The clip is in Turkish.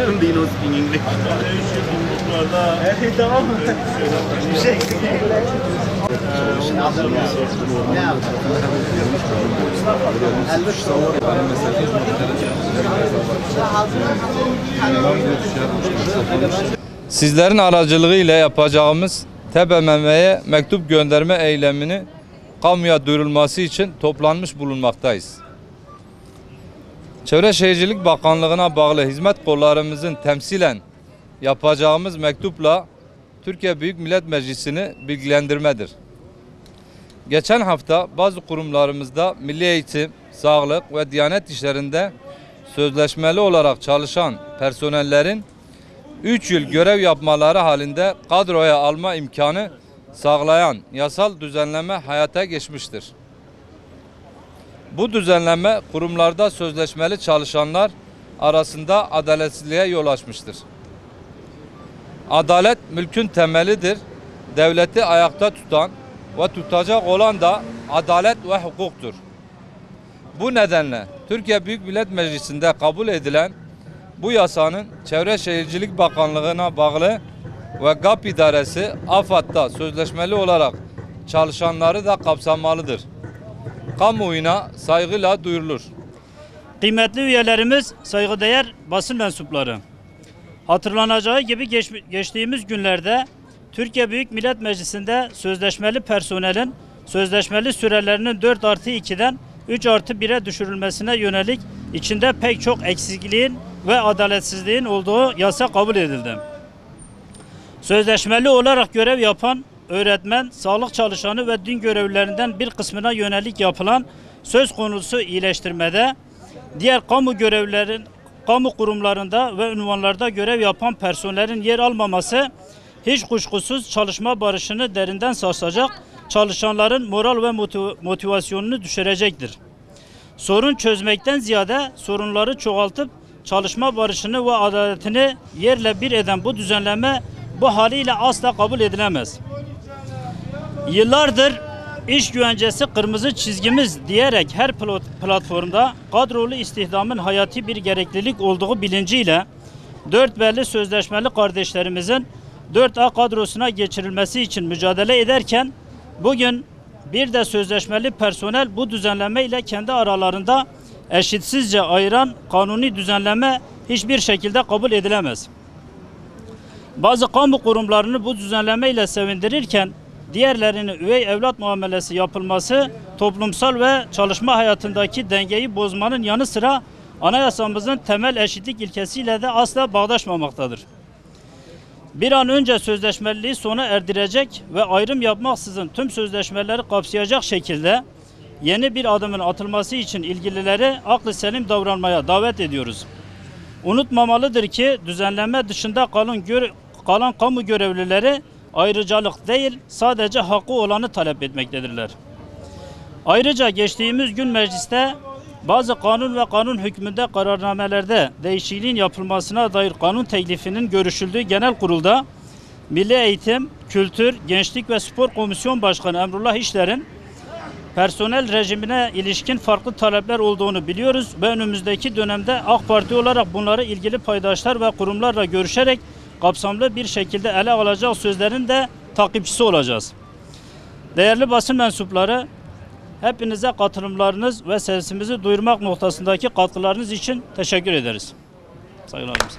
Do you know speak English? Tamam. Bir şey. Sizlerin aracılığıyla yapacağımız TBMM'ye mektup gönderme eylemini kamuya duyurulması için toplanmış bulunmaktayız. Çevre Şehircilik Bakanlığı'na bağlı hizmet kollarımızın temsilen yapacağımız mektupla Türkiye Büyük Millet Meclisi'ni bilgilendirmedir. Geçen hafta bazı kurumlarımızda milli eğitim, sağlık ve diyanet işlerinde sözleşmeli olarak çalışan personellerin 3 yıl görev yapmaları halinde kadroya alma imkanı sağlayan yasal düzenleme hayata geçmiştir. Bu düzenleme kurumlarda sözleşmeli çalışanlar arasında adaletsizliğe yol açmıştır. Adalet mülkün temelidir. Devleti ayakta tutan ve tutacak olan da adalet ve hukuktur. Bu nedenle Türkiye Büyük Millet Meclisi'nde kabul edilen bu yasanın Çevre Şehircilik Bakanlığı'na bağlı ve GAP İdaresi AFAD'da sözleşmeli olarak çalışanları da kapsamalıdır. Kamuoyuna saygıyla duyurulur. Kıymetli üyelerimiz, saygıdeğer basın mensupları. Hatırlanacağı gibi geçtiğimiz günlerde Türkiye Büyük Millet Meclisi'nde sözleşmeli personelin sözleşmeli sürelerinin 4+2'den 3+1'e düşürülmesine yönelik içinde pek çok eksikliğin ve adaletsizliğin olduğu yasa kabul edildi. Sözleşmeli olarak görev yapan öğretmen, sağlık çalışanı ve din görevlilerinden bir kısmına yönelik yapılan söz konusu iyileştirmede, diğer kamu kurumlarında ve unvanlarda görev yapan personellerin yer almaması hiç kuşkusuz çalışma barışını derinden sarsacak, çalışanların moral ve motivasyonunu düşürecektir. Sorun çözmekten ziyade sorunları çoğaltıp çalışma barışını ve adaletini yerle bir eden bu düzenleme bu haliyle asla kabul edilemez. Yıllardır iş güvencesi kırmızı çizgimiz diyerek her platformda kadrolu istihdamın hayati bir gereklilik olduğu bilinciyle 4 belli sözleşmeli kardeşlerimizin 4A kadrosuna geçirilmesi için mücadele ederken bugün bir de sözleşmeli personel bu düzenleme ile kendi aralarında eşitsizce ayıran kanuni düzenleme hiçbir şekilde kabul edilemez. Bazı kamu kurumlarını bu düzenleme ile sevindirirken diğerlerine üvey evlat muamelesi yapılması toplumsal ve çalışma hayatındaki dengeyi bozmanın yanı sıra anayasamızın temel eşitlik ilkesiyle de asla bağdaşmamaktadır. Bir an önce sözleşmeliliği sona erdirecek ve ayrım yapmaksızın tüm sözleşmeleri kapsayacak şekilde yeni bir adımın atılması için ilgilileri aklı selim davranmaya davet ediyoruz. Unutmamalıdır ki düzenleme dışında kalan kamu görevlileri ayrıcalık değil, sadece hakkı olanı talep etmektedirler. Ayrıca geçtiğimiz gün mecliste bazı kanun ve kanun hükmünde kararnamelerde değişikliğin yapılmasına dair kanun teklifinin görüşüldüğü genel kurulda Milli Eğitim, Kültür, Gençlik ve Spor Komisyon Başkanı Emrullah İşler'in personel rejimine ilişkin farklı talepler olduğunu biliyoruz ve önümüzdeki dönemde AK Parti olarak bunları ilgili paydaşlar ve kurumlarla görüşerek kapsamlı bir şekilde ele alacak sözlerin de takipçisi olacağız. Değerli basın mensupları, hepinize katılımlarınız ve sesimizi duyurmak noktasındaki katkılarınız için teşekkür ederiz. Saygılarımız.